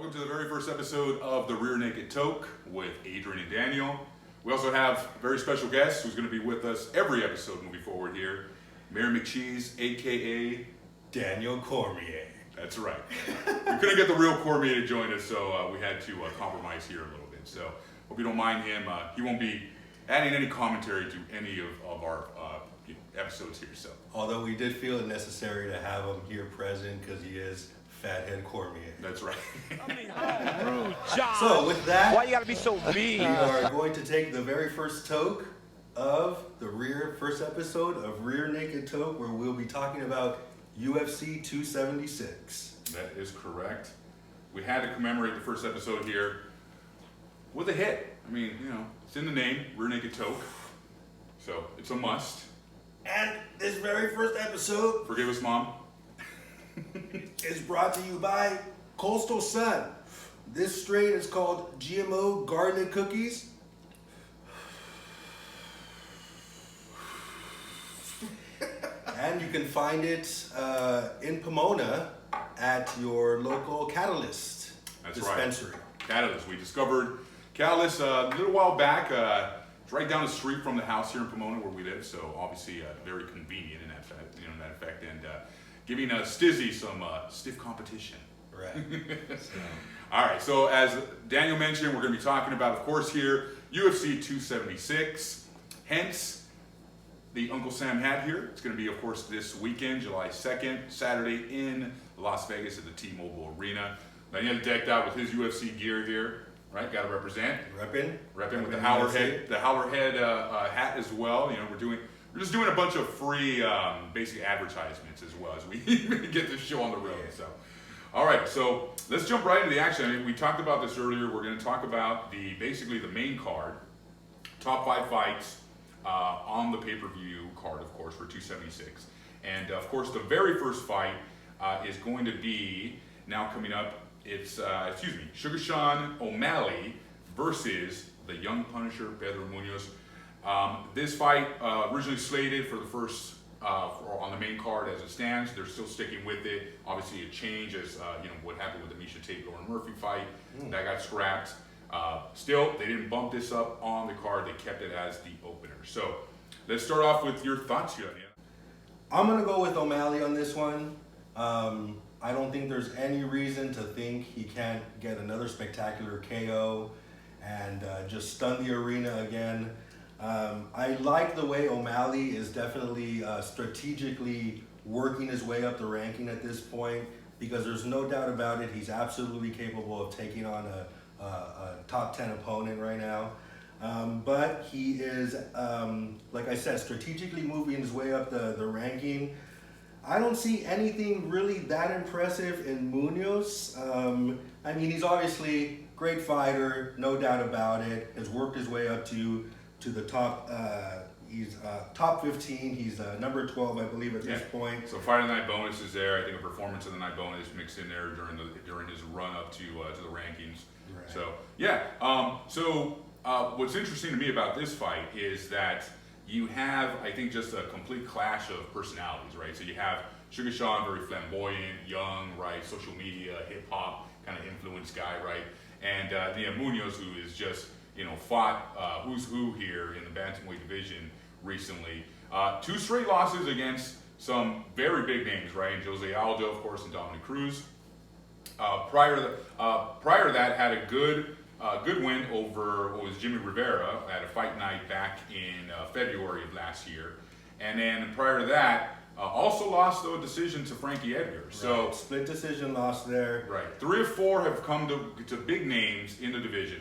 Welcome to the very first episode of The Rear Naked Toke with Adrian and Daniel. We also have a very special guest who's going to be with us every episode moving forward here, Mary McCheese, aka Daniel Cormier. That's right. We couldn't get the real Cormier to join us, so we had to compromise here a little bit. So hope you don't mind him. He won't be adding any commentary to any of our episodes here. So, although we did feel it necessary to have him here present because he is Fathead Cormier. That's right. Rude job. So with that, why you gotta be so mean? we are going to take the very first toke of the first episode of Rear Naked Toke, where we'll be talking about UFC 276. That is correct. We had to commemorate the first episode here with a hit. I mean, it's in the name, Rear Naked Toke. So it's a must. And this very first episode Forgive us, Mom. is brought to you by Coastal Sun. This strain is called GMO Garden Cookies. And you can find it in Pomona at your local Catalyst dispensary. Right. Catalyst. We discovered Catalyst a little while back. It's right down the street from the house here in Pomona where we live, so obviously very convenient in that effect, and giving Stizzy some stiff competition. Right. All right, so as Daniel mentioned, we're going to be talking about, of course, here, UFC 276, hence the Uncle Sam hat here. It's going to be, of course, this weekend, July 2nd, Saturday in Las Vegas at the T-Mobile Arena. Daniel decked out with his UFC gear here, right? Got to represent. Reppin' with the Howler head hat as well. We're just doing a bunch of free, basic advertisements as well as we get this show on the road. So, all right, so let's jump right into the action. I mean, we talked about this earlier. We're going to talk about basically the main card, top 5 fights on the pay-per-view card, of course, for 276. And of course, the very first fight is going to be now coming up. It's Sugar Sean O'Malley versus the Young Punisher Pedro Munoz. This fight originally slated for the first on the main card as it stands. They're still sticking with it. Obviously, a change as what happened with the Miesha Tate-Lauren Murphy fight that got scrapped. Still, they didn't bump this up on the card. They kept it as the opener. So let's start off with your thoughts here. I'm gonna go with O'Malley on this one. I don't think there's any reason to think he can't get another spectacular KO and just stun the arena again. I like the way O'Malley is definitely strategically working his way up the ranking at this point, because there's no doubt about it, he's absolutely capable of taking on a top 10 opponent right now. But he is, like I said, strategically moving his way up the ranking. I don't see anything really that impressive in Munoz. I mean, he's obviously a great fighter, no doubt about it. Has worked his way up to the top. He's top 15. He's number 12, I believe, at this point. So Fight of the Night bonus is there. I think a performance of the night bonus mixed in there during his run up to the rankings. Right. So yeah. What's interesting to me about this fight is that you have, I think, just a complete clash of personalities, right? So you have Sugar Sean, very flamboyant, young, right? Social media, hip hop kind of influenced guy, right? And Munoz, who is just fought who's who here in the bantamweight division recently. 2 straight losses against some very big names, right? Jose Aldo, of course, and Dominic Cruz. Prior to that, had a good win over what was Jimmy Rivera at a fight night back in February of last year. And then prior to that, also lost a decision to Frankie Edgar. Right. So split decision loss there. Right. 3 or 4 have come to big names in the division.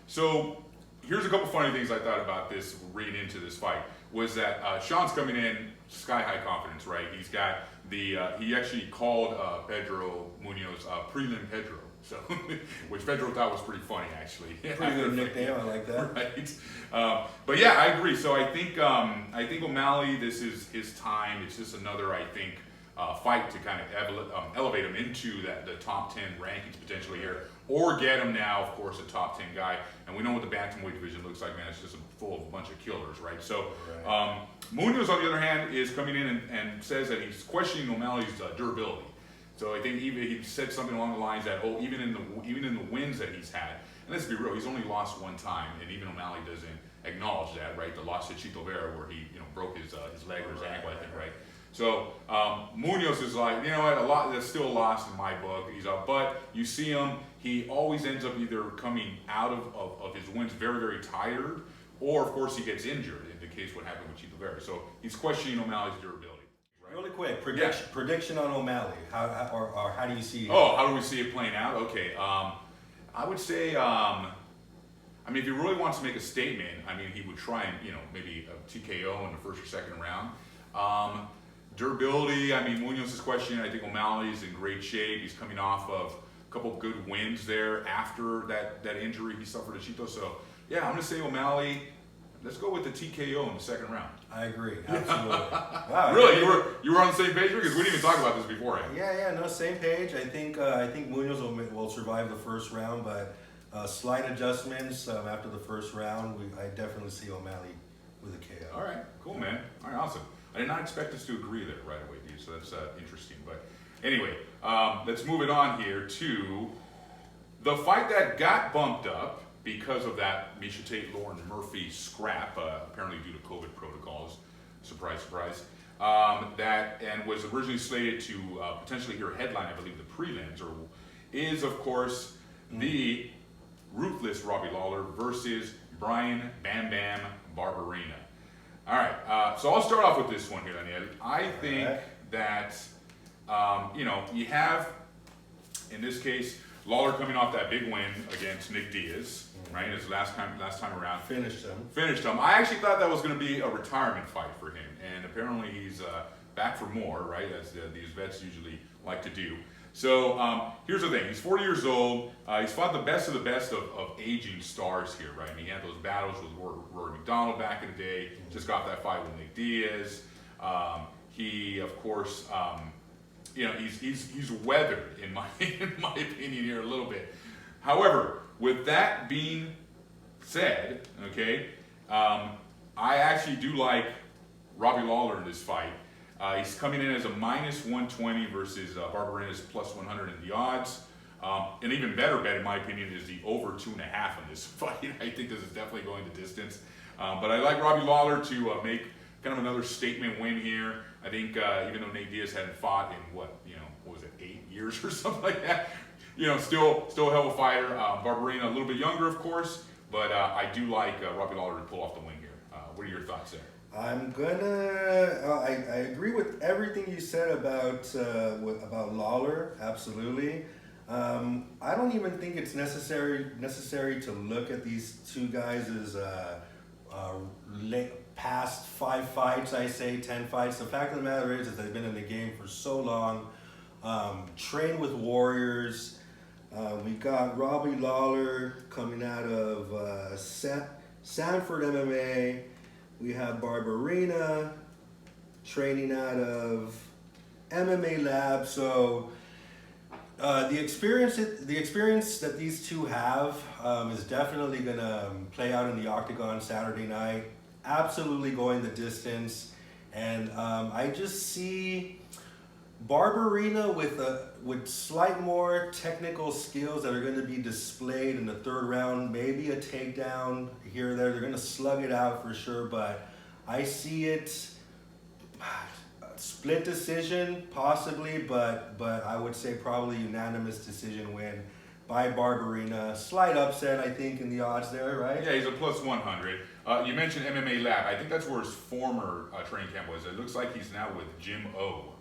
So here's a couple funny things I thought about this reading into this fight, was that Sean's coming in sky-high confidence, right? He's got he actually called Pedro Munoz Prelim Pedro, so which Pedro thought was pretty funny, actually. Pretty good nickname, I like that. Right. But yeah, I agree. So I think O'Malley, this is his time. It's just another, I think, fight to kind of elevate him into the top 10 rankings potentially here, or get him now, of course, a top 10 guy. And we know what the bantamweight division looks like, man. It's just full of a bunch of killers, right? So Munoz, on the other hand, is coming in and says that he's questioning O'Malley's durability. So I think even he said something along the lines that, oh, even in the wins that he's had, and let's be real, he's only lost one time, and even O'Malley doesn't acknowledge that, right? The loss to Chito Vera where he broke his leg or his ankle, I think, right? So Munoz is like, you know what, a lot that's still a loss in my book. He's up, but you see him, he always ends up either coming out of his wins very, very tired, or of course he gets injured, in the case what happened with Chito Vera. So he's questioning O'Malley's durability. Right? Really quick, prediction on O'Malley. Or how do you see it? Oh, how do we see it playing out? Okay, I would say, I mean, if he really wants to make a statement, I mean, he would try and, maybe a TKO in the first or second round. Durability, I mean, Munoz is questioning. I think O'Malley's in great shape. He's coming off of a couple good wins there after that injury he suffered at Chito. So, yeah, I'm going to say O'Malley. Let's go with the TKO in the second round. I agree, absolutely. Wow, really, you were on the same page because we didn't even talk about this beforehand. Yeah, no, same page. I think Munoz will survive the first round, but slight adjustments after the first round. I definitely see O'Malley with a KO. All right, cool, man. All right, awesome. I did not expect us to agree there right away, dude. So that's interesting. But anyway, let's move it on here to the fight that got bumped up because of that Miesha Tate Lauren Murphy scrap, apparently due to COVID protocols. Surprise, surprise. That and was originally slated to potentially hear a headline, I believe, the prelims, is of course the ruthless Robbie Lawler versus Brian Bam Bam Barberena. All right, so I'll start off with this one here, Daniel. I think that you have in this case Lawler coming off that big win against Nick Diaz, right? His last time around. Finished him. I actually thought that was going to be a retirement fight for him, and apparently he's back for more, right? As these vets usually like to do. So here's the thing: he's 40 years old. He's fought the best of aging stars here, right? I mean, he had those battles with Rory McDonald back in the day. Just got that fight with Nick Diaz. He, of course. He's weathered in my opinion here a little bit. However, with that being said, okay, I actually do like Robbie Lawler in this fight. He's coming in as a -120 versus Barberena's +100 in the odds. An even better bet, in my opinion, is the over 2.5 in this fight. I think this is definitely going the distance. But I like Robbie Lawler to make kind of another statement win here. I think even though Nate Diaz hadn't fought in what was it, 8 years or something like that, still a hell of a fighter. Barberena a little bit younger, of course, but I do like Robbie Lawler to pull off the win here. What are your thoughts there? I agree with everything you said about Lawler. Absolutely. I don't even think it's necessary to look at these two guys as past 5 fights, I say 10 fights. The fact of the matter is that they've been in the game for so long, trained with warriors. We got Robbie Lawler coming out of Sanford MMA. We have Barberena training out of MMA Lab. So the experience that these two have is definitely gonna play out in the octagon Saturday night. Absolutely going the distance, and I just see Barberena with slight more technical skills that are going to be displayed in the third round. Maybe a takedown here or there. They're going to slug it out for sure, but I see it split decision possibly, but I would say probably unanimous decision win by Barberena. Slight upset, I think, in the odds there, right? Yeah, he's a +100. You mentioned MMA Lab. I think that's where his former training camp was. It looks like he's now with Jim O.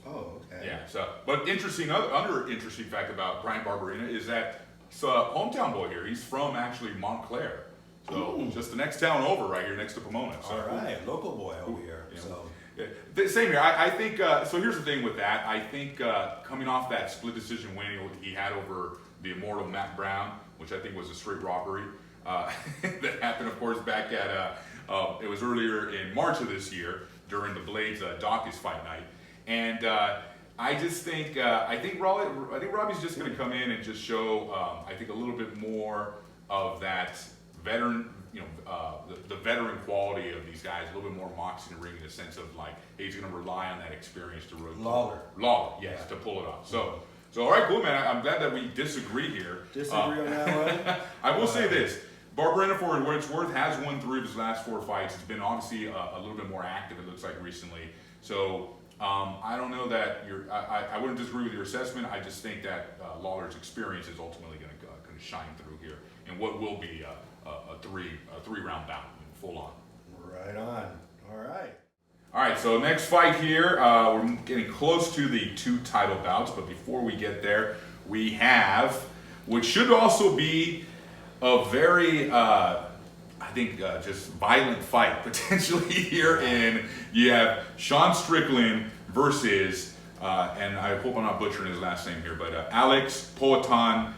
Oh, okay. Yeah. So, but another interesting fact about Brian Barberena is that he's a hometown boy here. He's from actually Montclair, so just the next town over, right here next to Pomona. So, all right, local boy over here. So. Yeah. Same here. I think. So here's the thing with that. I think coming off that split decision win he had over the immortal Matt Brown, which I think was a straight robbery. That happened, of course, back at it was earlier in March of this year during the Blades Dawkins fight night, and I just think I think Robbie's just going to come in and just show I think a little bit more of that veteran, the veteran quality of these guys, a little bit more moxie in the ring in the sense of like, hey, he's going to rely on that experience to really Lawler, yes, to pull it off. So all right, cool, man. I'm glad that we disagree here. Disagree on that one? I will say this. Barberena, for what it's worth, has won 3 of his last 4 fights. It's been obviously a little bit more active, it looks like, recently. So I don't know that I wouldn't disagree with your assessment. I just think that Lawler's experience is ultimately going to shine through here in what will be a three-round bout, full on. Right on. All right. All right, so next fight here, we're getting close to the 2 title bouts, but before we get there, we have, which should also be a very, I think, just violent fight potentially here you have Sean Strickland versus, and I hope I'm not butchering his last name here, but Alex Poatan.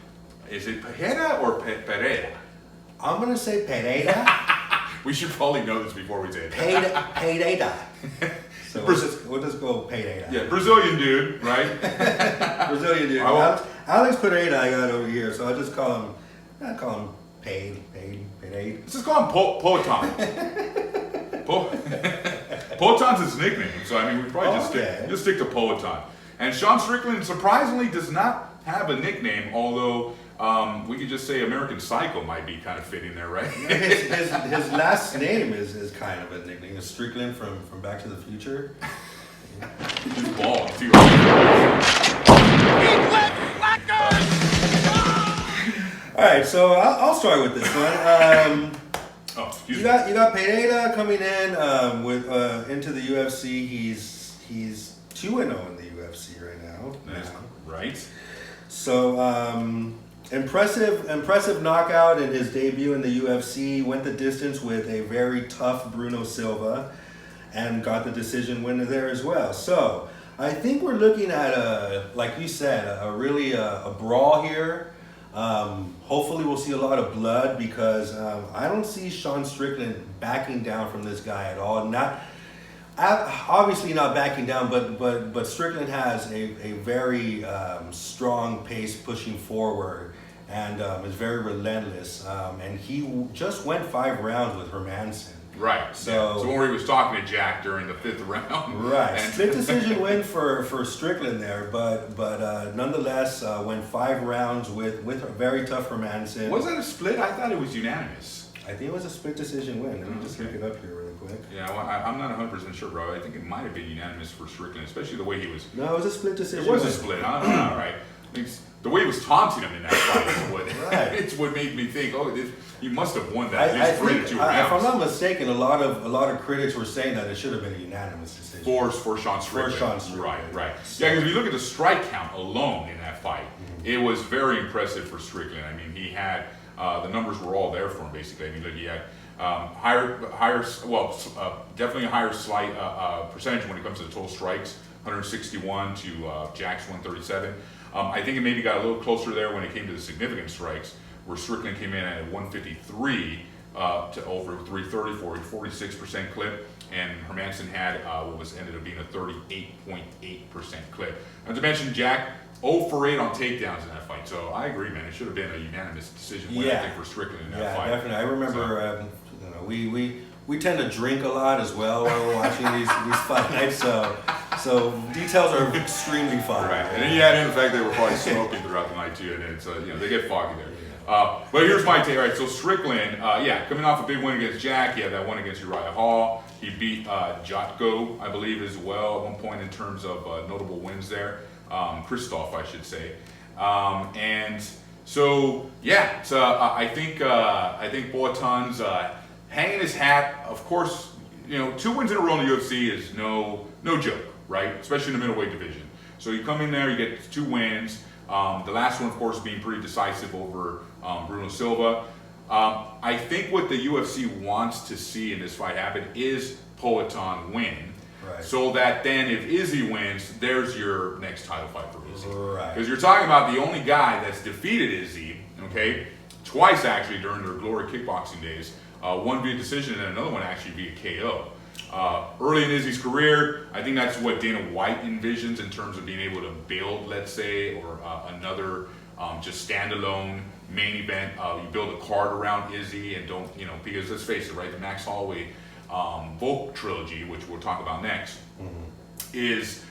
Is it Pereira or Pereira? I'm going to say Pereira. We should probably know this before we say it. Pereira. So we'll just go Pereira. Yeah, Brazilian dude, right? Brazilian dude. Alex Pereira I got over here, so I'll call him Pereira. Let's just call him Poatan. Poatan's his nickname, so I mean we probably just stick to Poatan. And Sean Strickland surprisingly does not have a nickname, although we could just say American Psycho might be kind of fitting there, right? His last name is kind of a nickname. It's Strickland from Back to the Future. He's bald too. All right, so I'll start with this one. You got Pereira coming in into the UFC. He's 2-0 in the UFC right now. That's right. So impressive knockout in his debut in the UFC. Went the distance with a very tough Bruno Silva, and got the decision winner there as well. So I think we're looking at like you said, a brawl here. Hopefully we'll see a lot of blood because I don't see Sean Strickland backing down from this guy at all. Obviously not backing down, but Strickland has a very strong pace pushing forward and is very relentless. And he just went 5 rounds with Hermanson. Right. So when he was talking to Jack during the 5th round. Right. Split decision win for Strickland there, but nonetheless went 5 rounds with a very tough Hermanson. Was that a split? I thought it was unanimous. I think it was a split decision win. Let me just look it up here really quick. Yeah, well, I'm not 100% sure, bro. I think it might have been unanimous for Strickland, especially the way he was. No, it was a split decision. It was a split. All right. The way he was taunting him in that fight it's what made me think, he must have won that. If I'm not mistaken, a lot of critics were saying that it should have been a unanimous decision. For Sean Strickland. Right. So, yeah, because if you look at the strike count alone in that fight, it was very impressive for Strickland. I mean, he had the numbers were all there for him basically. I mean, look, he had definitely a higher slight percentage when it comes to the total strikes, 161 to Jack's 137. I think it maybe got a little closer there when it came to the significant strikes, where Strickland came in at 153 to over 330 for a 46% clip, and Hermanson had what ended up being a 38.8% clip. Not to mention Jack 0 for 8 on takedowns in that fight. So I agree, man. It should have been a unanimous decision win, I think, for Strickland in that fight. Yeah, definitely. I remember, we tend to drink a lot as well while we're watching these fight nights, so details are extremely fun. Right, and then you add in the fact they were probably smoking throughout the night too, and it's they get foggy there. But here's my take. All right, so Strickland, coming off a big win against Jack, he had that one against Uriah Hall. He beat Jotko, I believe, as well at one point in terms of notable wins there. Christoph, I should say. And so I think Poatan's hanging his hat. Of course, 2 wins in a row in the UFC is no joke, right? Especially in the middleweight division. So you come in there, you get 2 wins. The last one, of course, being pretty decisive over Bruno Silva. I think what the UFC wants to see in this fight happen is Poatan win. Right. So that then if Izzy wins, there's your next title fight for Izzy. Right. Because you're talking about the only guy that's defeated Izzy, twice actually during their glory kickboxing days. One via decision and another one actually via KO. Early in Izzy's career, I think that's what Dana White envisions in terms of being able to build, let's say, or another just standalone main event. You build a card around Izzy and don't, because let's face it, right? The Max Holloway Volk trilogy, which we'll talk about next, is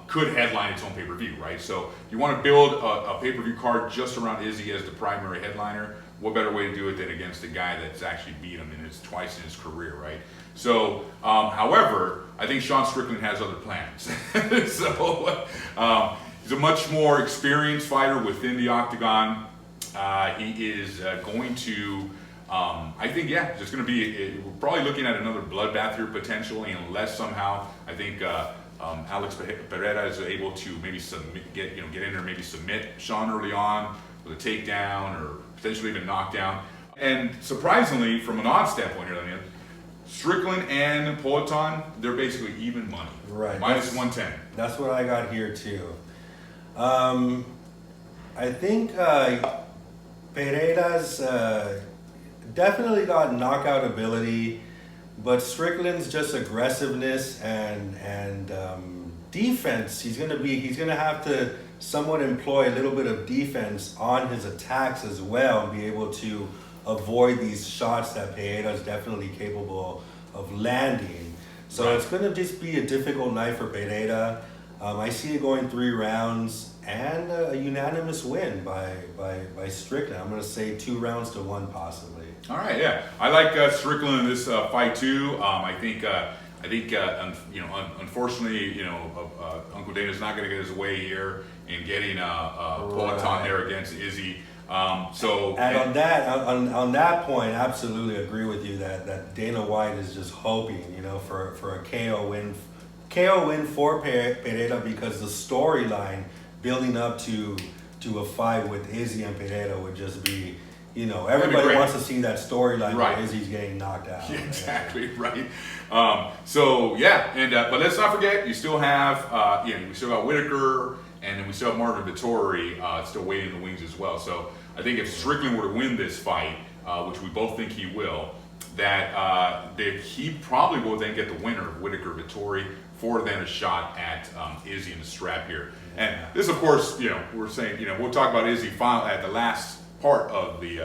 could headline its own pay-per-view, right? So you want to build a pay-per-view card just around Izzy as the primary headliner. What better way to do it than against a guy that's actually beat him and it's twice in his career, right? So, however, I think Sean Strickland has other plans. So he's a much more experienced fighter within the octagon. He is going to, I think, just going to be, we're probably looking at another bloodbath here potentially, unless somehow I think Alex Pereira is able to maybe get in there, maybe submit Sean early on with a takedown or potentially even knockdown. And surprisingly, from an odds standpoint here, Daniel, Strickland and Poatan, they're basically even money. Right. Minus 110. That's what I got here too. I think Pereira's definitely got knockout ability, but Strickland's just aggressiveness and defense. He's gonna have to somewhat employ a little bit of defense on his attacks as well and be able to avoid these shots that Pereira is definitely capable of landing. So Right. it's going to just be a difficult night for Pereira. I see it going 3 rounds and a unanimous win by Strickland. I'm going to say 2 rounds to 1 possibly. All right, yeah, I like Strickland in this fight too. I think unfortunately, Uncle Dana's not going to get his way here in getting Poatan there against Izzy. On that point, absolutely agree with you that Dana White is just hoping, for a KO win for Pereira, because the storyline building up to a fight with Izzy and Pereira would just be, everybody wants to see that storyline Right. where Izzy's getting knocked out. Yeah, exactly, right. But let's not forget, you still have, we still got Whitaker, and then we still have Marvin Vettori still waiting in the wings as well. So I think if Strickland were to win this fight, which we both think he will, that he probably will then get the winner of Whitaker Vettori for then a shot at Izzy in the strap here. And this, of course, we're saying, we'll talk about Izzy at the last part of the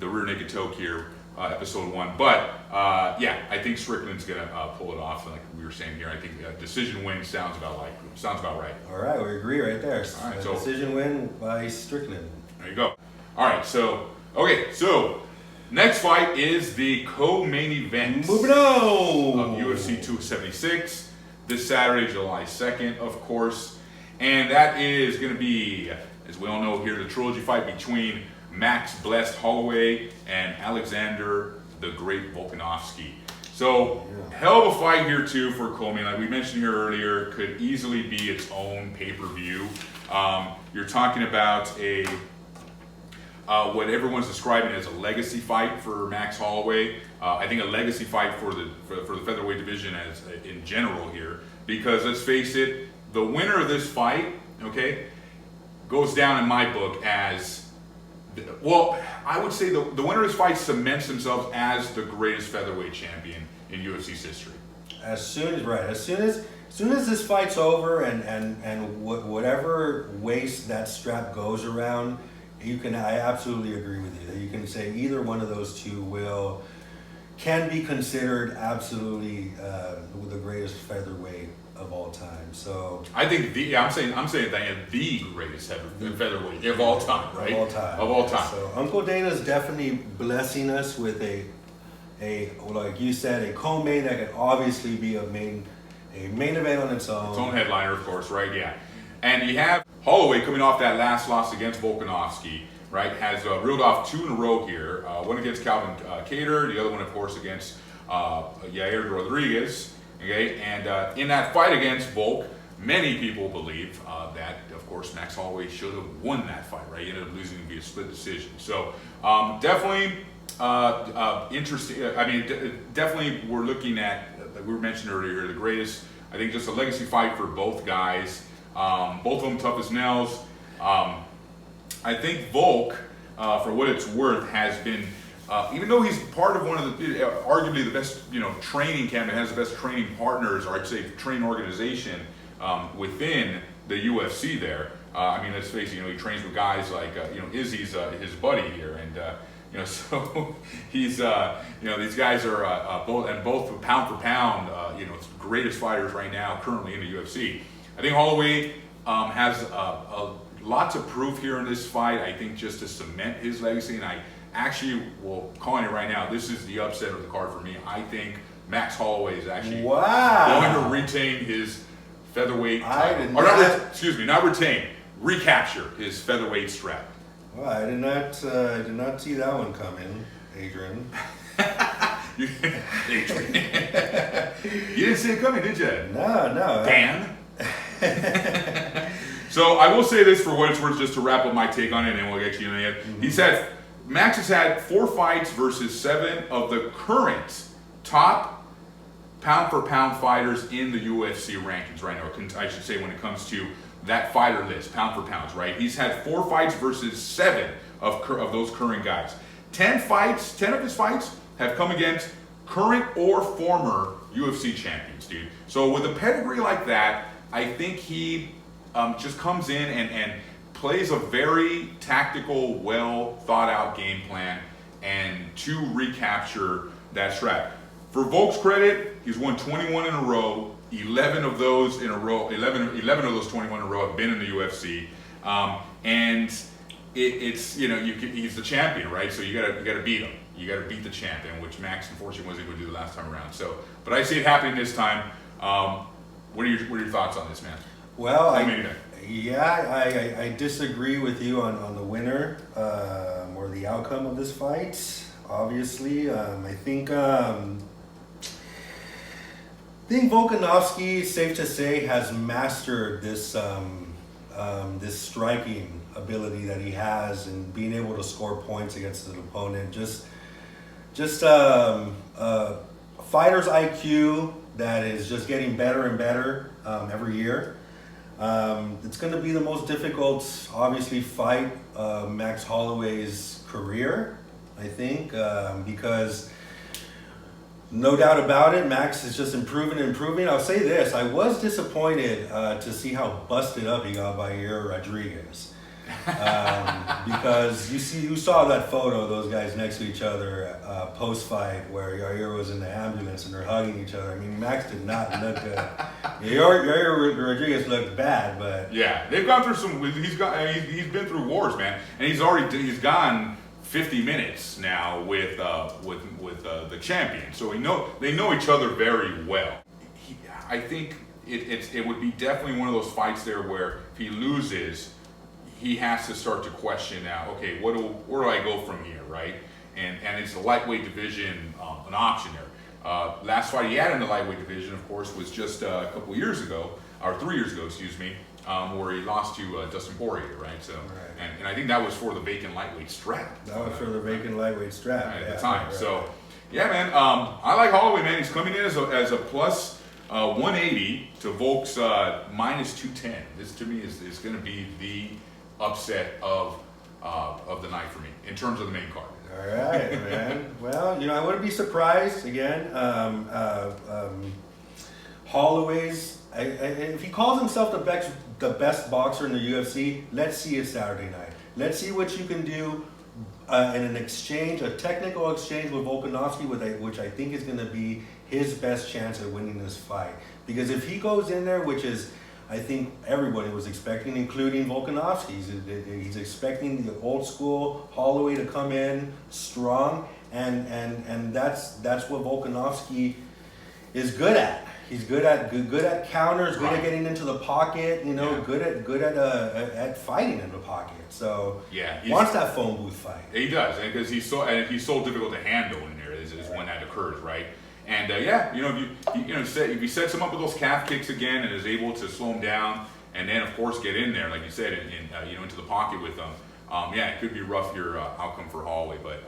Rear Naked Choke here, episode 1. But I think Strickland's gonna pull it off, like we were saying here. I think a decision win sounds about right. All right, we agree right there. All right, Decision win by Strickland. There you go. All right, so next fight is the co-main event Moving on. of UFC 276 this Saturday, July 2nd, of course, and that is going to be, as we all know here, the trilogy fight between Max Blessed Holloway and Alexander the Great Volkanovski. So, hell of a fight here too for co-main. Like we mentioned here earlier, could easily be its own pay-per-view. You're talking about what everyone's describing as a legacy fight for Max Holloway. I think a legacy fight for the featherweight division as in general here, because let's face it, the winner of this fight, goes down in my book as, I would say the winner of this fight cements himself as the greatest featherweight champion in UFC's history. As soon as this fight's over and whatever waist that strap goes around, I absolutely agree with you that you can say either one of those two can be considered absolutely the greatest featherweight of all time. So I think I'm saying that the greatest featherweight of all time, right? Of all time. So Uncle Dana's definitely blessing us with a like you said, a co-main that could obviously be a main event on its own. Its own headliner, of course, right? Yeah. And you have Holloway coming off that last loss against Volkanovski, right? Has reeled off 2 in a row here. One against Calvin Kattar, the other one, of course, against Yair Rodriguez. Okay, and in that fight against Volk, many people believe that, of course, Max Holloway should have won that fight, right? He ended up losing via split decision. So definitely interesting. Definitely we're looking at, like we were mentioning earlier, the greatest. I think just a legacy fight for both guys. Both of them tough as nails. I think Volk, for what it's worth, has been, even though he's part of one of the, arguably the best, training camp and has the best training partners, or I'd say training organization within the UFC there, I mean, let's face it, he trains with guys like, Izzy's his buddy here, and so he's, these guys are both pound for pound, greatest fighters right now currently in the UFC. I think Holloway has a lot to prove here in this fight. I think just to cement his legacy, and I actually will calling it right now. This is the upset of the card for me. I think Max Holloway is actually going to retain his featherweight title. Not retain, recapture his featherweight strap. Well, I did not see that one coming, Adrian. Adrian. You didn't see it coming, did you? No. Dan. So I will say this for what it's worth, just to wrap up my take on it, and then we'll get you in the end. Max has had 4 fights versus 7 of the current top pound for pound fighters in the UFC rankings right now. I should say when it comes to that fighter list, pound for pounds, right? He's had 4 fights versus 7 of those current guys. 10 of his fights have come against current or former UFC champions, dude. So with a pedigree like that, I think he just comes in and plays a very tactical, well thought out game plan and to recapture that strap. For Volk's credit, he's won 21 in a row. 11 of those 21 in a row have been in the UFC, and he's the champion, right? So you gotta beat him. You gotta beat the champion, which Max unfortunately wasn't able to do the last time around. So, but I see it happening this time. What are your thoughts on this, man? Well, I disagree with you on the winner or the outcome of this fight. Obviously, I think Volkanovski, safe to say, has mastered this this striking ability that he has and being able to score points against an opponent. Just fighter's IQ that is just getting better and better every year. It's going to be the most difficult, obviously, fight of Max Holloway's career, I think, because no doubt about it, Max is just improving. I'll say this, I was disappointed to see how busted up he got by Yair Rodriguez. Because you saw that photo of those guys next to each other post-fight where Yair was in the ambulance and they're hugging each other. I mean, Max did not look good. Yair Rodriguez looked bad, but yeah, they've gone through some. He's been through wars, man, and he's gone 50 minutes now with the champion, so they know each other very well. I think it would be definitely one of those fights there where if he loses, he has to start to question now. Okay, where do I go from here, right? And it's the lightweight division, an option there. Last fight he had in the lightweight division, of course, was just a couple years ago, or 3 years ago, excuse me, where he lost to Dustin Poirier, right? So, right. And I think that was for the vacant lightweight strap. That was for the vacant lightweight strap at the time. Right. So, yeah, man, I like Holloway, man. He's coming in as a plus 180 to Volk's minus 210. This to me is going to be the upset of the night for me in terms of the main card. All right, man. Well, I wouldn't be surprised again. Holloway's. If he calls himself the best boxer in the UFC, let's see it Saturday night. Let's see what you can do in an exchange, a technical exchange with Volkanovski, which I think is going to be his best chance at winning this fight. Because if he goes in there, which is, I think everybody was expecting, including Volkanovski, he's expecting the old school Holloway to come in strong, and that's what Volkanovski is good at. He's good at counters, good at getting into the pocket, good at fighting in the pocket. So he wants that phone booth fight. He does, because he's so difficult to handle in there is when that occurs, right? And if he sets him up with those calf kicks again and is able to slow him down, and then of course get in there, like you said, into the pocket with them, it could be a rough outcome for Holloway. But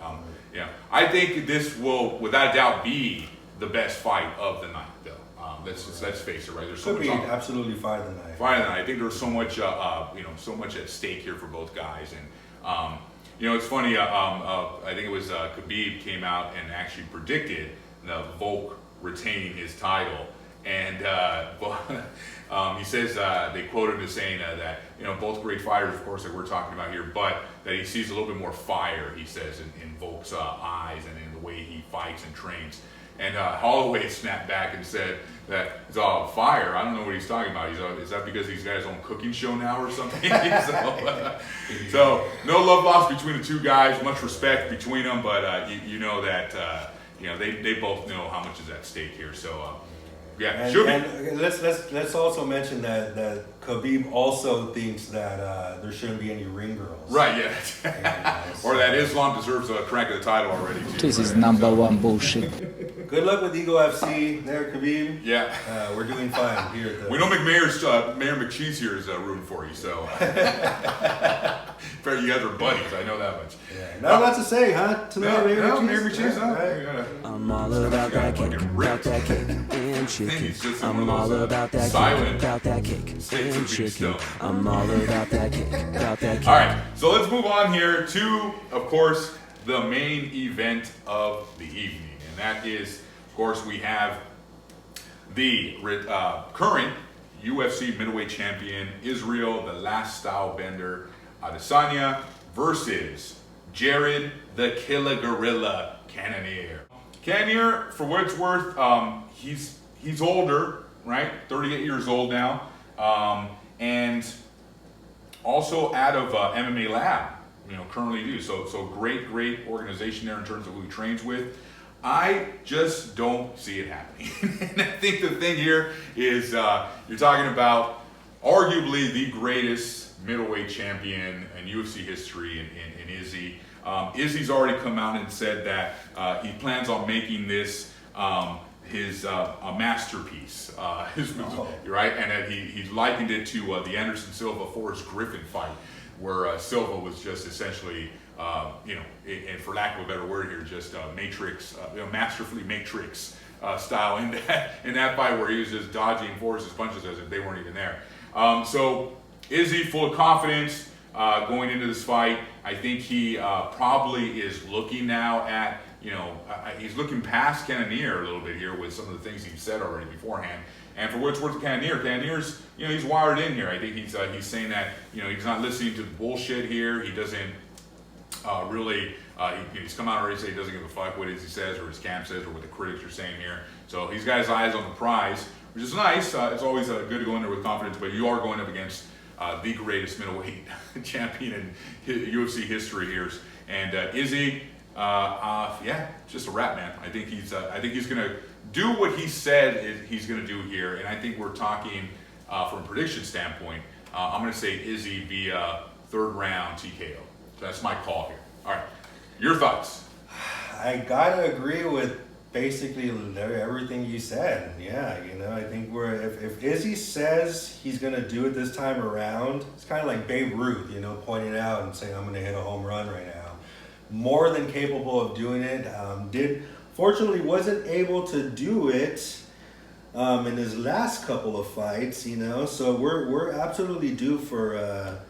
I think this will, without a doubt, be the best fight of the night, though. Let's face it, right? There's so much absolutely fight of the night. Fight of the night. I think there's so much, so much at stake here for both guys, and it's funny. I think it was Khabib came out and actually predicted Volk retaining his title, And he says they quote him as saying that both great fighters, of course, that we're talking about here, but that he sees a little bit more fire. He says in Volk's eyes and in the way he fights and trains. And Holloway snapped back and said that it's all fire. I don't know what he's talking about. Is that because he's got his own cooking show now or something? So no love lost between the two guys. Much respect between them, but you know that they both know how much is at stake here. So yeah, and let's also mention that Khabib also thinks that there shouldn't be any ring girls. Right, yeah. Or that Islam deserves a crack at the title already, too. This is #1 bullshit. Good luck with Eagle FC there, Khabib. Yeah. We're doing fine here at the... We know Mayor McCheese here is rooting for you, so... You guys are buddies, I know that much. Yeah. Not a lot to say, huh? Tonight, Mayor McCheese, huh? Right. I'm all about that cake and chicken. I'm all about that cake and chicken. I'm all about that cake. All right, so let's move on here to, of course, the main event of the evening. And that is, of course, we have the current UFC middleweight champion, Israel, the last style bender, Adesanya, versus Jared, the Killer Gorilla Cannonier. Cannonier, for what it's worth, he's older, right? 38 years old now, and also out of MMA Lab, currently do. So great organization there in terms of who he trains with. I just don't see it happening. And I think the thing here is you're talking about arguably the greatest middleweight champion in UFC history in Izzy. Izzy's already come out and said that he plans on making this his a masterpiece, right? And that he likened it to the Anderson Silva Forrest Griffin fight, where Silva was just essentially, and for lack of a better word here, just matrix, masterfully matrix style in that fight, where he was just dodging Forrest's punches as if they weren't even there. So Izzy, full of confidence going into this fight. I think he probably is looking now at, he's looking past Cannonier a little bit here with some of the things he's said already beforehand. And for what it's worth, Cannonier's, he's wired in here. I think he's saying that, he's not listening to bullshit here. He doesn't really, he's come out already saying he doesn't give a fuck what Izzy says or his camp says or what the critics are saying here. So he's got his eyes on the prize, which is nice. It's always good to go in there with confidence, but you are going up against the greatest middleweight champion in UFC history here. And Izzy, just a wrap, man. I think he's gonna do what he said he's gonna do here. And I think we're talking from a prediction standpoint. I'm gonna say Izzy via third round TKO. So that's my call here. All right, your thoughts? I gotta agree with basically everything you said. Yeah, I think if Izzy says he's gonna do it this time around, it's kind of like Babe Ruth, pointing out and saying I'm gonna hit a home run right now. More than capable of doing it. Fortunately wasn't able to do it in his last couple of fights. So we're absolutely due for a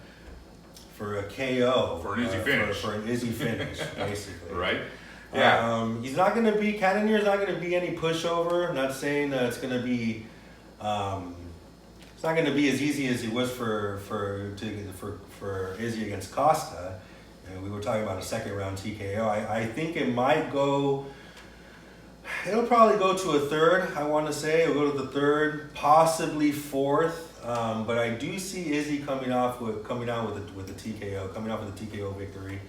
KO, for an easy finish, for an easy finish, basically. Right. Yeah. He's not going to be, Cannonier's not going to be any pushover. I'm not saying that it's going to be, it's not going to be as easy as it was for Izzy against Costa. And we were talking about a second round TKO. I think it might go, it'll probably go to a third, I want to say. It'll go to the third, possibly fourth. But I do see Izzy coming out with a TKO, coming off with a TKO victory.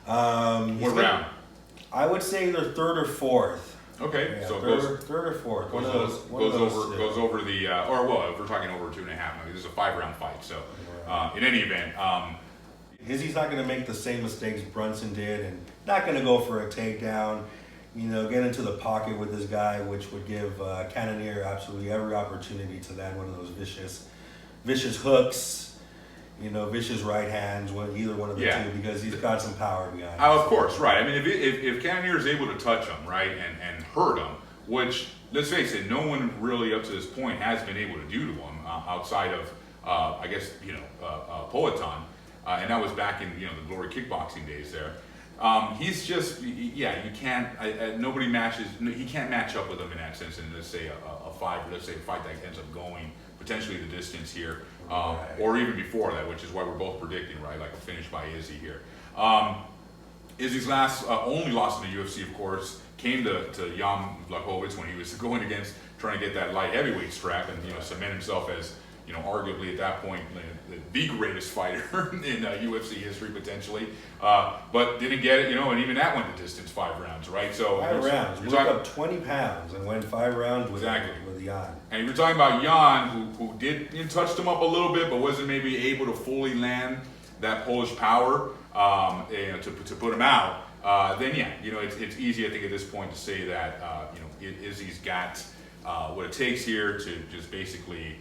What round? I would say either third or fourth. Okay, Yeah, so third or fourth. Goes over the or well, if we're talking over 2.5, this is a 5-round fight. So in any event, Izzy's not going to make the same mistakes Brunson did, and not going to go for a takedown. Get into the pocket with this guy, which would give Cannonier absolutely every opportunity to land one of those vicious hooks. Vicious right hands, either one of the two, because he's got some power behind him. Of course, right. I mean, if Cannonier is able to touch him, right, and hurt him, which, let's face it, no one really up to this point has been able to do to him outside of, I guess, Poatan, and that was back in the glory kickboxing days there. He's just, yeah, you can't, nobody matches, he can't match up with him in that sense in, let's say, a fight that ends up going potentially the distance here, or even before that, which is why we're both predicting, right, like a finish by Izzy here. Izzy's only loss in the UFC, of course, came to Jan Blachowicz when he was going against, trying to get that light heavyweight strap and, cement himself as, arguably at that point, the greatest fighter in UFC history potentially, but didn't get it, and even that went the distance, 5 rounds, right? So 5 rounds, moved up 20 pounds and went 5 rounds with Jan. And you were talking about Jan, who did touched him up a little bit, but wasn't maybe able to fully land that Polish power to put him out. Then yeah, it's easy, I think, at this point to say that Izzy's got what it takes here to just basically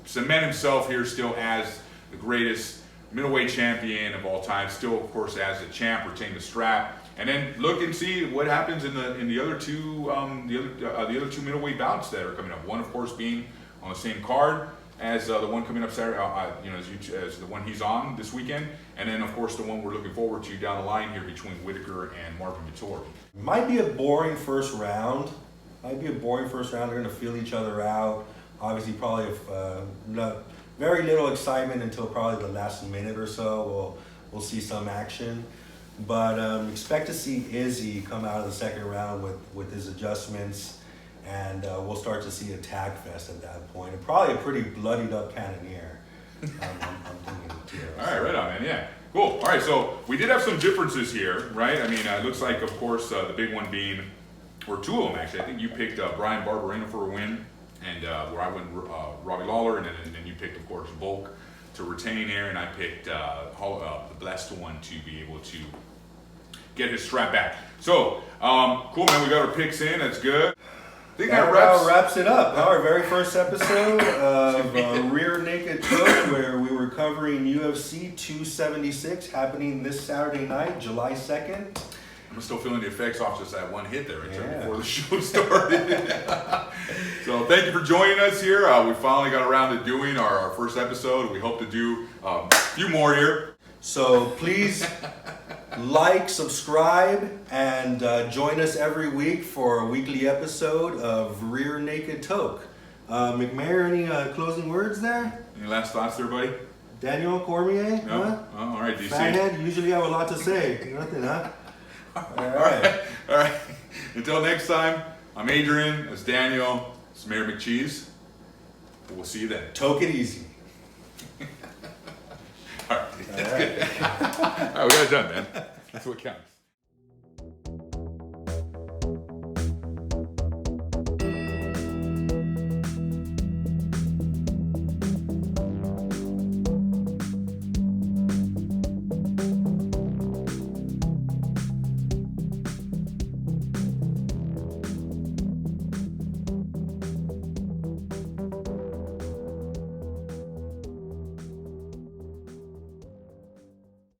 cement himself here still as the greatest middleweight champion of all time, still of course as a champ, retain the strap, and then look and see what happens in the other two the other two middleweight bouts that are coming up. One, of course, being on the same card as the one coming up Saturday, as the one he's on this weekend, and then of course the one we're looking forward to down the line here between Whitaker and Marvin Vettori. Might be a boring first round. They're going to feel each other out. Obviously, probably very little excitement until probably the last minute or so. We'll see some action, but expect to see Izzy come out of the second round with his adjustments, and we'll start to see a tag fest at that point. And probably a pretty bloodied up Cannonier. I'm thinking too. All right, right on, man. Yeah, cool. All right, so we did have some differences here, right? I mean, it looks like, of course, the big one being, or two of them actually. I think you picked Brian Barberena for a win. And where I went Robbie Lawler, and then you picked, of course, Volk to retain here, and I picked the blessed one to be able to get his strap back. So, cool, man, we got our picks in, that's good. I think that wraps it up. Our very first episode of Rear Naked Took, where we were covering UFC 276, happening this Saturday night, July 2nd. I'm still feeling the effects off just that one hit there before the show started. So thank you for joining us here. We finally got around to doing our first episode. We hope to do a few more here. So please like, subscribe, and join us every week for a weekly episode of Rear Naked Toke. McMahon, any closing words there? Any last thoughts there, buddy? Daniel Cormier? No? Huh? Oh, all right, DC. Fathead, usually have a lot to say. Nothing, huh? All right. Until next time, I'm Adrian. That's Daniel. It's Mayor McCheese. We'll see you then. Toke it easy. All right. That's good. All right, we got it done, man. That's what counts.